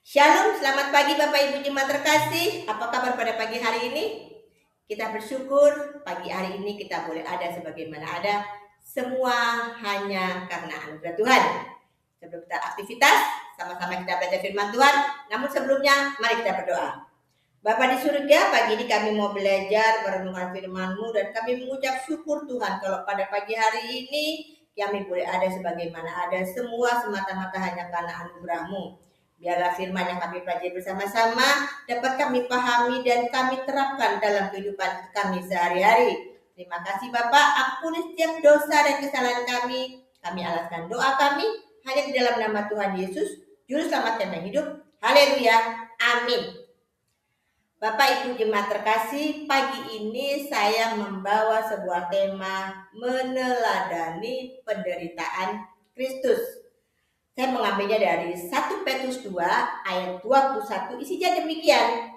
Shalom, selamat pagi Bapak Ibu Jemaat terkasih. Apa kabar pada pagi hari ini? Kita bersyukur pagi hari ini kita boleh ada sebagaimana ada. Semua hanya karena anugerah Tuhan. Sebelum kita aktivitas, sama-sama kita belajar firman Tuhan. Namun sebelumnya, mari kita berdoa. Bapa di surga, pagi ini kami mau belajar merenungkan firman-Mu dan kami mengucap syukur Tuhan kalau pada pagi hari ini kami boleh ada sebagaimana ada, semua semata-mata hanya karena anugerah-Mu. Biarlah firman yang kami pelajari bersama-sama dapat kami pahami dan kami terapkan dalam kehidupan kami sehari-hari. Terima kasih Bapak, ampuni setiap dosa dan kesalahan kami. Kami alaskan doa kami hanya di dalam nama Tuhan Yesus, Juru Selamat kami hidup. Haleluya, amin. Bapak Ibu Jemaat terkasih, pagi ini saya membawa sebuah tema meneladani penderitaan Kristus. Saya mengambilnya dari 1 Petrus 2 ayat 21, isinya demikian.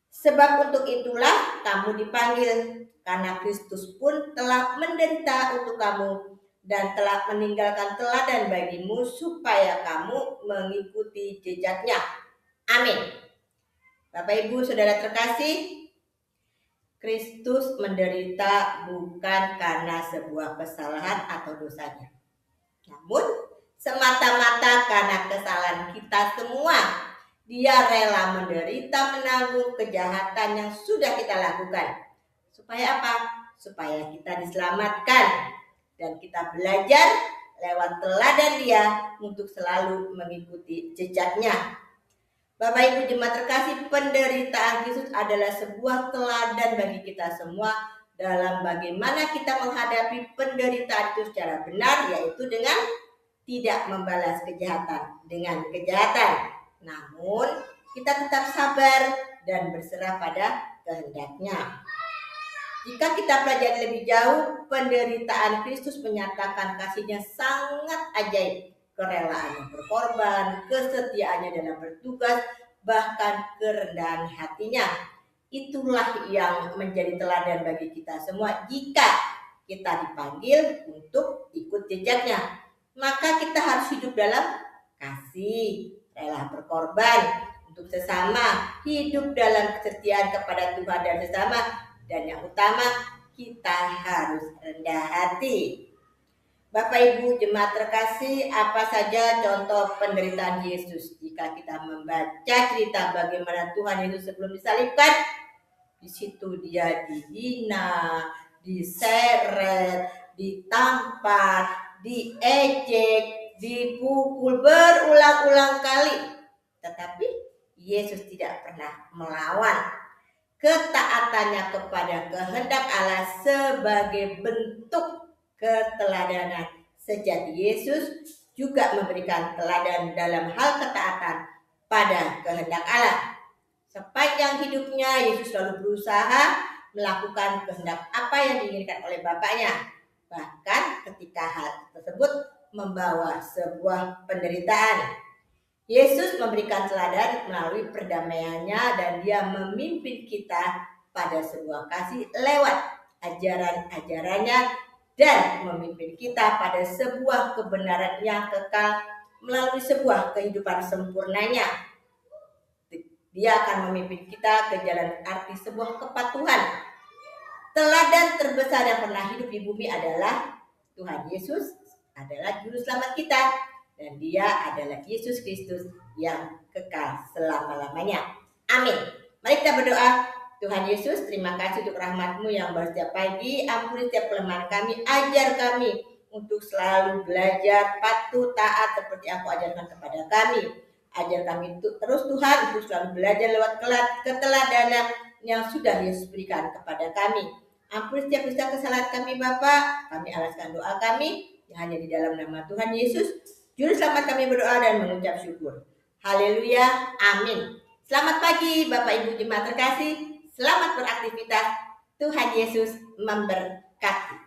Sebab untuk itulah kamu dipanggil, karena Kristus pun telah menderita untuk kamu dan telah meninggalkan teladan bagimu supaya kamu mengikuti jejaknya. Amin. Bapak Ibu Saudara terkasih, Kristus menderita bukan karena sebuah kesalahan atau dosanya, namun semata-mata karena kesalahan kita semua. Dia rela menderita menanggung kejahatan yang sudah kita lakukan. Supaya apa? Supaya kita diselamatkan dan kita belajar lewat teladan Dia untuk selalu mengikuti jejaknya. Bapak Ibu Jemaat terkasih, penderitaan Kristus adalah sebuah teladan bagi kita semua dalam bagaimana kita menghadapi penderitaan itu secara benar, yaitu dengan tidak membalas kejahatan dengan kejahatan. Namun kita tetap sabar dan berserah pada kehendaknya. Jika kita pelajari lebih jauh, penderitaan Kristus menyatakan kasih-Nya sangat ajaib. Kerelaannya berkorban, kesetiaannya dalam bertugas, bahkan kerendahan hatinya. Itulah yang menjadi teladan bagi kita semua jika kita dipanggil untuk ikut jejaknya. Maka kita harus hidup dalam kasih, rela berkorban untuk sesama, hidup dalam kesetiaan kepada Tuhan dan sesama, dan yang utama kita harus rendah hati. Bapak Ibu Jemaat terkasih, apa saja contoh penderitaan Yesus? Jika kita membaca cerita bagaimana Tuhan Yesus sebelum disalibkan, di situ Dia dihina, diseret, ditampar, diejek, dipukul berulang-ulang kali. Tetapi Yesus tidak pernah melawan. Ketaatannya kepada kehendak Allah sebagai bentuk keteladanan sejati. Yesus juga memberikan teladan dalam hal ketaatan pada kehendak Allah. Sepanjang hidupnya Yesus selalu berusaha melakukan kehendak apa yang diinginkan oleh Bapaknya. Bahkan ketika hal tersebut membawa sebuah penderitaan. Yesus memberikan teladan melalui perdamaiannya dan Dia memimpin kita pada sebuah kasih lewat ajaran-ajarannya dan memimpin kita pada sebuah kebenaran yang kekal melalui sebuah kehidupan sempurnanya. Dia akan memimpin kita ke jalan arti sebuah kepatuhan. Teladan terbesar yang pernah hidup di bumi adalah Tuhan Yesus, adalah Juru Selamat kita. Dan Dia adalah Yesus Kristus yang kekal selama-lamanya. Amin. Mari kita berdoa. Tuhan Yesus, terima kasih untuk rahmat-Mu yang baru setiap pagi. Ampuni setiap kelemahan kami. Ajar kami untuk selalu belajar patuh, taat seperti Aku ajarkan kepada kami. Ajar kami terus Tuhan untuk selalu belajar lewat keteladanan yang sudah Yesus berikan kepada kami. Ampuni setiap dosa kesalahan kami Bapa. Kami alaskan doa kami yang hanya di dalam nama Tuhan Yesus, Juru Selamat kami berdoa dan mengucap syukur. Haleluya, amin. Selamat pagi Bapak Ibu Jemaat terkasih. Selamat beraktivitas. Tuhan Yesus memberkati.